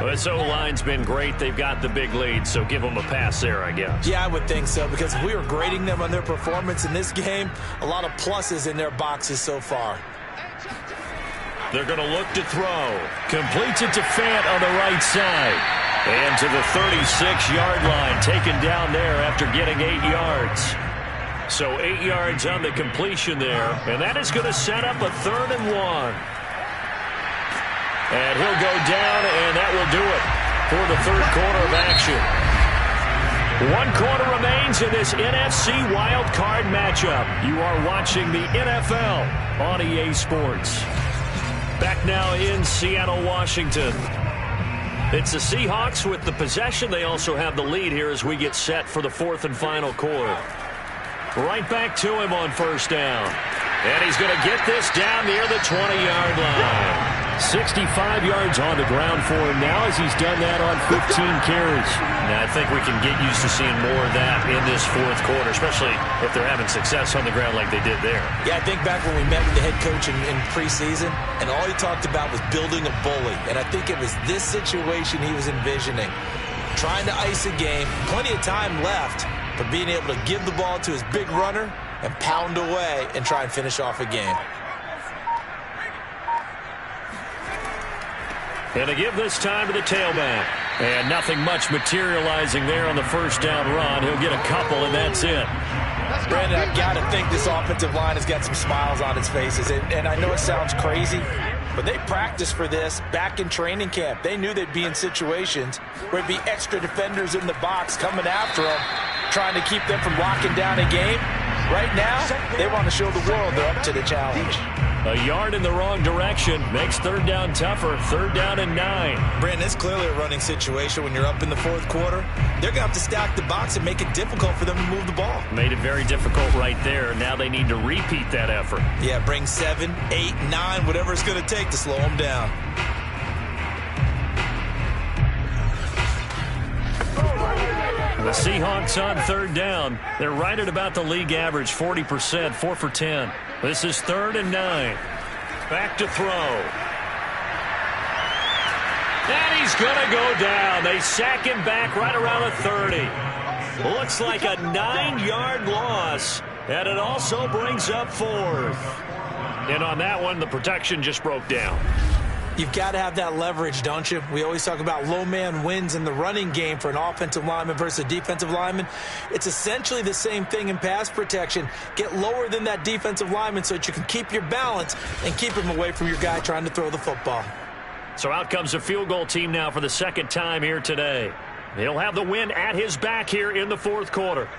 This O-line's been great. They've got the big lead, so give them a pass there, I guess. Yeah, I would think so, because if we were grading them on their performance in this game, a lot of pluses in their boxes so far. They're going to look to throw. Completes it to Fant on the right side. And to the 36-yard line, taken down there after getting 8 yards. So 8 yards on the completion there, and that is going to set up a 3rd and 1. And he'll go down, and that will do it for the third quarter of action. 1 quarter remains in this NFC Wildcard matchup. You are watching the NFL on EA Sports. Back now in Seattle, Washington. It's the Seahawks with the possession. They also have the lead here as we get set for the 4th and final quarter. Right back to him on 1st down. And he's going to get this down near the 20-yard line. 65 yards on the ground for him now, as he's done that on 15 carries. Now, I think we can get used to seeing more of that in this 4th quarter, especially if they're having success on the ground like they did there. Yeah, I think back when we met with the head coach in preseason, and all he talked about was building a bully. And I think it was this situation he was envisioning. Trying to ice a game, plenty of time left, but being able to give the ball to his big runner and pound away and try and finish off a game. And to give this time to the tailback. And nothing much materializing there on the 1st down run. He'll get a couple, and that's it. Brandon, I've got to think this offensive line has got some smiles on its faces. And I know it sounds crazy, but they practiced for this back in training camp. They knew they'd be in situations where it'd be extra defenders in the box coming after them, trying to keep them from locking down a game. Right now, they want to show the world they're up to the challenge. A yard in the wrong direction makes 3rd down tougher. 3rd down and 9. Brandon, it's clearly a running situation when you're up in the 4th quarter. They're going to have to stack the box and make it difficult for them to move the ball. Made it very difficult right there. Now they need to repeat that effort. Yeah, bring 7, 8, 9, whatever it's going to take to slow them down. The Seahawks on 3rd down. They're right at about the league average, 40%, 4 for 10. This is 3rd and 9. Back to throw. And he's going to go down. They sack him back right around the 30. Looks like a 9-yard loss. And it also brings up 4th. And on that one, the protection just broke down. You've got to have that leverage, don't you? We always talk about low man wins in the running game for an offensive lineman versus a defensive lineman. It's essentially the same thing in pass protection. Get lower than that defensive lineman so that you can keep your balance and keep him away from your guy trying to throw the football. So out comes the field goal team now for the 2nd time here today. He'll have the win at his back here in the 4th quarter.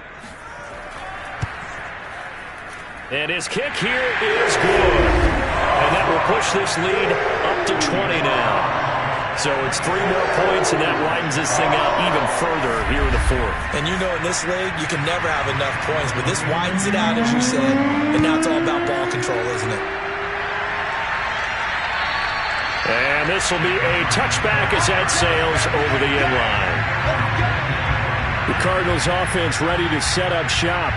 And his kick here is good. And that will push this lead up to 20 now. So it's 3 more points, and that widens this thing out even further here in the 4th. And you know in this league, you can never have enough points, but this widens it out, as you said. And now it's all about ball control, isn't it? And this will be a touchback as that sails over the end line. The Cardinals offense ready to set up shop.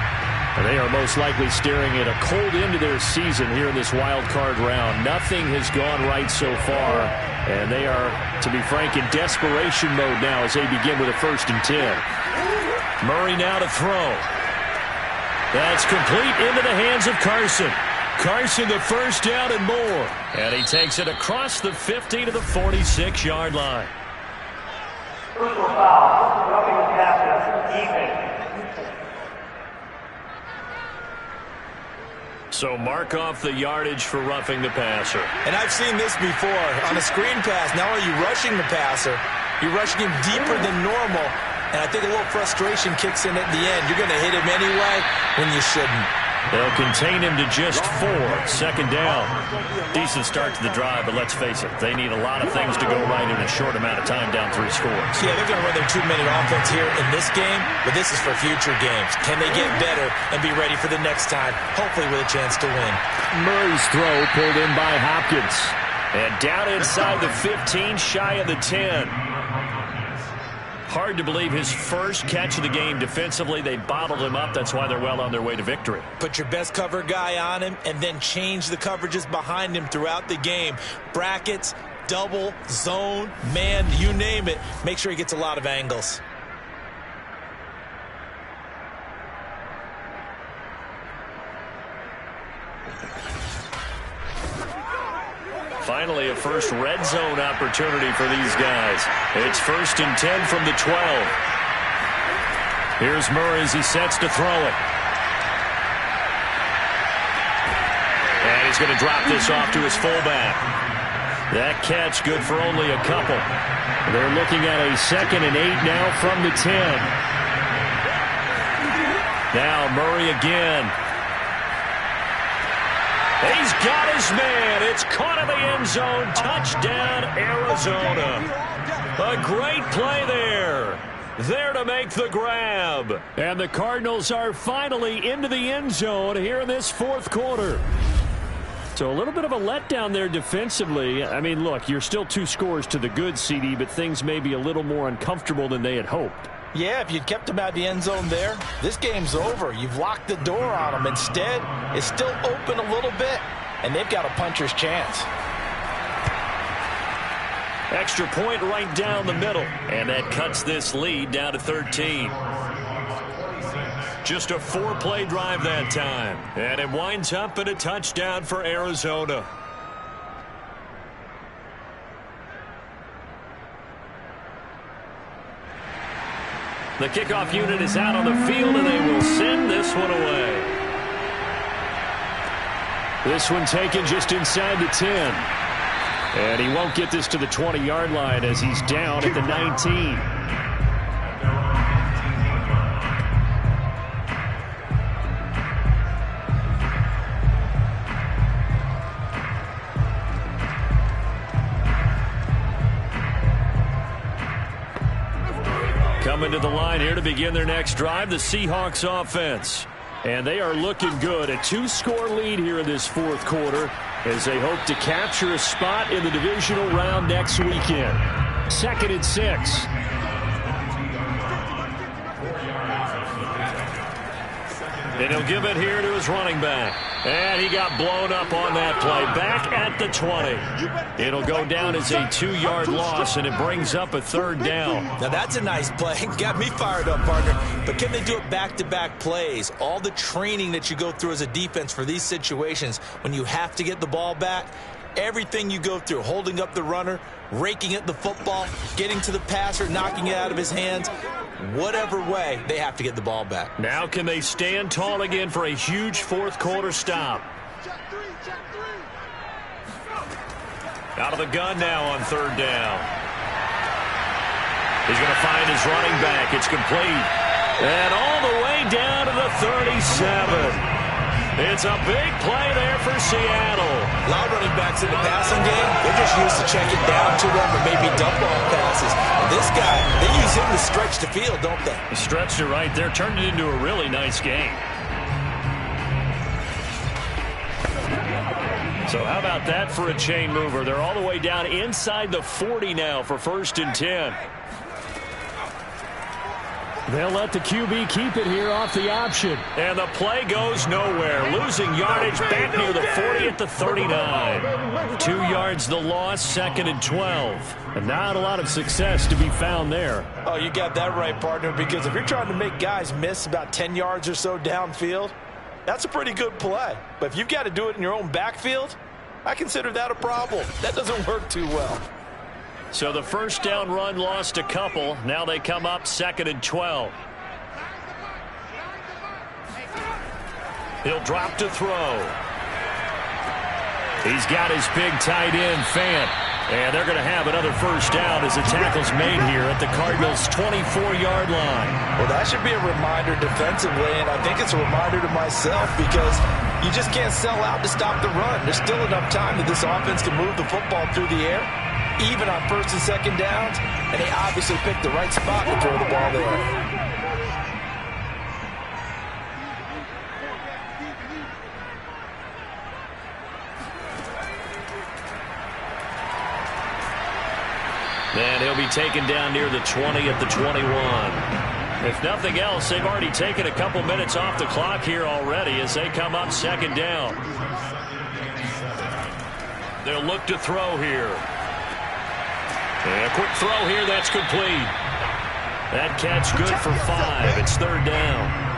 And they are most likely staring at a cold end to their season here in this wild card round. Nothing has gone right so far, and they are, to be frank, in desperation mode now as they begin with a 1st and 10. Murray now to throw. That's complete into the hands of Carson. Carson the 1st down and more. And he takes it across the 50 to the 46-yard line. Personal foul, roughing the passer, defense. So mark off the yardage for roughing the passer. And I've seen this before. On a screen pass, not only are you rushing the passer, you're rushing him deeper than normal, And I think a little frustration kicks in at the end. You're going to hit him anyway when you shouldn't. They'll contain him to just 4. Second down. Decent start to the drive, but let's face it, they need a lot of things to go right in a short amount of time down 3 scores. Yeah, they're going to run their 2-minute offense here in this game, but this is for future games. Can they get better and be ready for the next time, hopefully with a chance to win? Murray's throw pulled in by Hopkins. And down inside the 15, shy of the 10. Hard to believe his first catch of the game defensively. They bottled him up. That's why they're well on their way to victory. Put your best cover guy on him and then change the coverages behind him throughout the game. Brackets, double, zone, man, you name it. Make sure he gets a lot of angles. Finally, a first red zone opportunity for these guys. It's 1st and 10 from the 12. Here's Murray as he sets to throw it. And he's going to drop this off to his fullback. That catch good for only a couple. They're looking at a 2nd and 8 now from the 10. Now Murray again. He's got his man. It's caught in the end zone. Touchdown, Arizona. A great play there. There to make the grab. And the Cardinals are finally into the end zone here in this 4th quarter. So a little bit of a letdown there defensively. I mean, look, you're still 2 scores to the good, CD, but things may be a little more uncomfortable than they had hoped. Yeah, if you'd kept him out of the end zone there, this game's over. You've locked the door on him. Instead, it's still open a little bit, and they've got a puncher's chance. Extra point right down the middle, and that cuts this lead down to 13. Just a 4-play drive that time, and it winds up in a touchdown for Arizona. The kickoff unit is out on the field, and they will send this one away. This one taken just inside the 10. And he won't get this to the 20-yard line as he's down at the 19. Coming to the line here to begin their next drive, the Seahawks offense. And they are looking good. A 2-score lead here in this 4th quarter as they hope to capture a spot in the divisional round next weekend. 2nd and 6. And he'll give it here to his running back. And he got blown up on that play. Back at the 20. It'll go down as a 2-yard loss, and it brings up a 3rd down. Now that's a nice play. Got me fired up, partner. But can they do it back-to-back plays? All the training that you go through as a defense for these situations, when you have to get the ball back, everything you go through, holding up the runner, raking at the football, getting to the passer, knocking it out of his hands, whatever way, they have to get the ball back. Now can they stand tall again for a huge 4th quarter stop? Out of the gun now on 3rd down. He's going to find his running back. It's complete. And all the way down to the 37. It's a big play there for Seattle. A lot of running backs in the passing game, they're just used to check it down to them or maybe dump off passes. And this guy, they use him to stretch the field, don't they? Stretched it right there, turned it into a really nice game. So how about that for a chain mover? They're all the way down inside the 40 now for 1st and 10. They'll let the QB keep it here off the option. And the play goes nowhere. Losing yardage back near the 40 at the 39. 2 yards the loss, 2nd and 12. And not a lot of success to be found there. Oh, you got that right, partner, because if you're trying to make guys miss about 10 yards or so downfield, that's a pretty good play. But if you've got to do it in your own backfield, I consider that a problem. That doesn't work too well. So the 1st down run lost a couple. Now they come up 2nd and 12. He'll drop to throw. He's got his big tight end, Fant. And they're going to have another first down as the tackle's made here at the Cardinals' 24-yard line. Well, that should be a reminder defensively, and I think it's a reminder to myself because you just can't sell out to stop the run. There's still enough time that this offense can move the football through the air, even on first and second downs, and they obviously picked the right spot to throw the ball there. And he'll be taken down near the 20 at the 21. If nothing else, they've already taken a couple minutes off the clock here already as they come up second down. They'll look to throw here. And a quick throw here, that's complete. That catch good for 5. It's third down.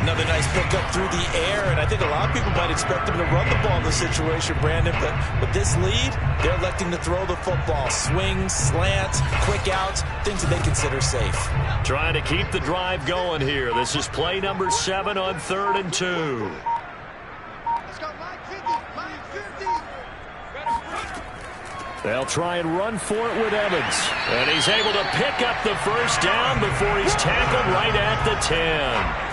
Another nice pickup through the air, and I think a lot of people might expect them to run the ball in this situation, Brandon, but with this lead, they're electing to throw the football. Swings, slants, quick outs, things that they consider safe. Trying to keep the drive going here. This is play number 7 on 3rd and 2. They'll try and run for it with Evans. And he's able to pick up the first down before he's tackled right at the 10.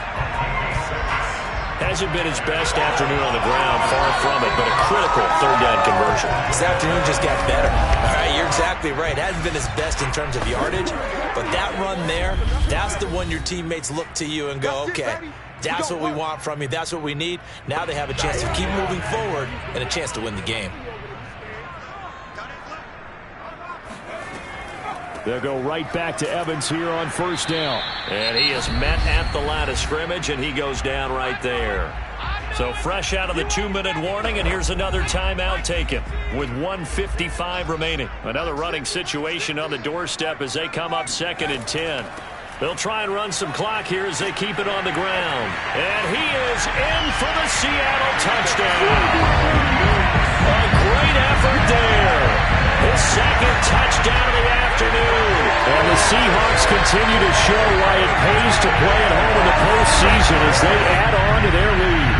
Hasn't been his best afternoon on the ground, far from it, but a critical third down conversion. This afternoon just got better. All right, you're exactly right. It hasn't been his best in terms of yardage, but that run there, that's the one your teammates look to you and go, okay, that's what we want from you. That's what we need. Now they have a chance to keep moving forward and a chance to win the game. They'll go right back to Evans here on first down. And he is met at the line of scrimmage, and he goes down right there. So fresh out of the 2-minute warning, and here's another timeout taken with 1:55 remaining. Another running situation on the doorstep as they come up 2nd and 10. They'll try and run some clock here as they keep it on the ground. And he is in for the Seattle touchdown. A great effort there. His second touchdown of the afternoon. And the Seahawks continue to show why it pays to play at home in the postseason as they add on to their lead.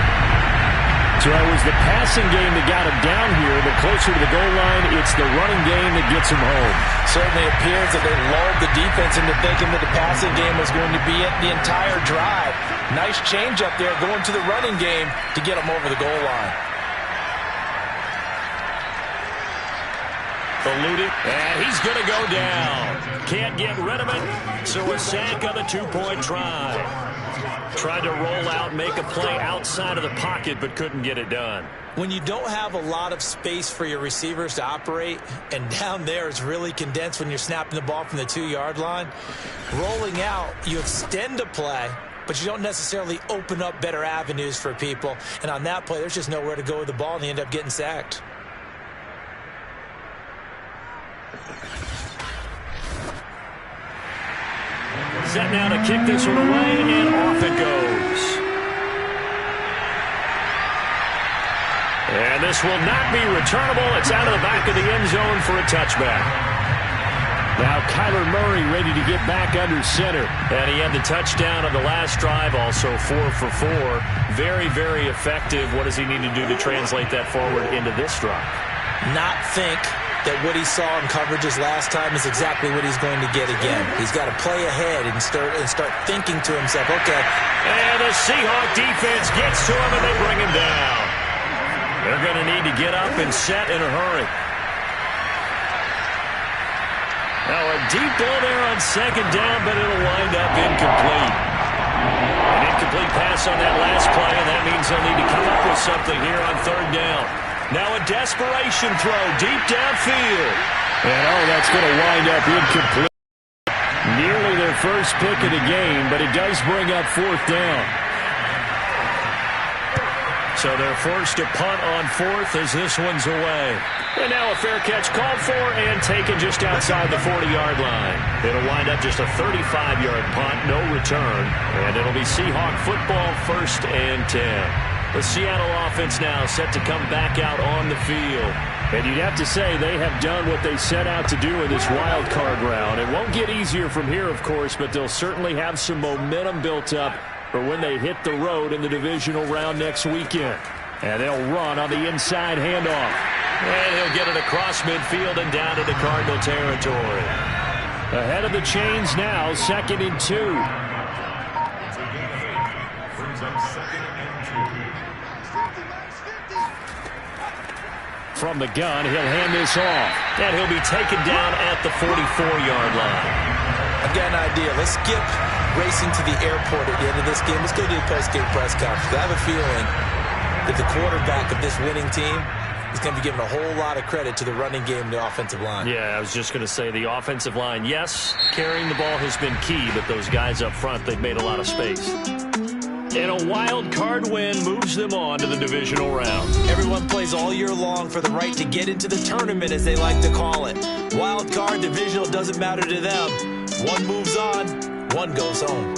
So it was the passing game that got him down here, but closer to the goal line, it's the running game that gets him home. Certainly appears that they lulled the defense into thinking that the passing game was going to be it the entire drive. Nice change up there going to the running game to get him over the goal line. Eluded, and he's going to go down. Can't get rid of it, so a sack on the 2-point try. Tried to roll out, make a play outside of the pocket, but couldn't get it done. When you don't have a lot of space for your receivers to operate, and down there is really condensed when you're snapping the ball from the 2-yard line, rolling out, you extend a play, but you don't necessarily open up better avenues for people. And on that play, there's just nowhere to go with the ball, and they end up getting sacked. Set now to kick this one away, and off it goes. And this will not be returnable. It's out of the back of the end zone for a touchback. Now Kyler Murray ready to get back under center. And he had the touchdown on the last drive, also 4 for 4. Very, very effective. What does he need to do to translate that forward into this drive? Not think that what he saw in coverages last time is exactly what he's going to get again. He's got to play ahead and start thinking to himself, okay. And the Seahawk defense gets to him, and they bring him down. They're going to need to get up and set in a hurry. Now a deep ball there on second down, but it'll wind up incomplete. An incomplete pass on that last play, and that means they'll need to come up with something here on third down. Now a desperation throw deep downfield. And that's going to wind up incomplete. Nearly their first pick of the game, but it does bring up fourth down. So they're forced to punt on fourth as this one's away. And now a fair catch called for and taken just outside the 40-yard line. It'll wind up just a 35-yard punt, no return. And it'll be Seahawk football, 1st and 10. The Seattle offense now set to come back out on the field. And you'd have to say they have done what they set out to do in this wild card round. It won't get easier from here, of course, but they'll certainly have some momentum built up for when they hit the road in the divisional round next weekend. And they'll run on the inside handoff. And he'll get it across midfield and down into Cardinal territory. Ahead of the chains now, 2nd and 2. From the gun, he'll hand this off. And he'll be taken down at the 44-yard line. I've got an idea. Let's skip racing to the airport at the end of this game. Let's go to the post-game press conference. I have a feeling that the quarterback of this winning team is going to be given a whole lot of credit to the running game and the offensive line. Yeah, I was just going to say the offensive line, yes, carrying the ball has been key, but those guys up front, they've made a lot of space. And a wild card win moves them on to the divisional round. Everyone plays all year long for the right to get into the tournament, as they like to call it. Wild card, divisional, doesn't matter to them. One moves on, one goes home.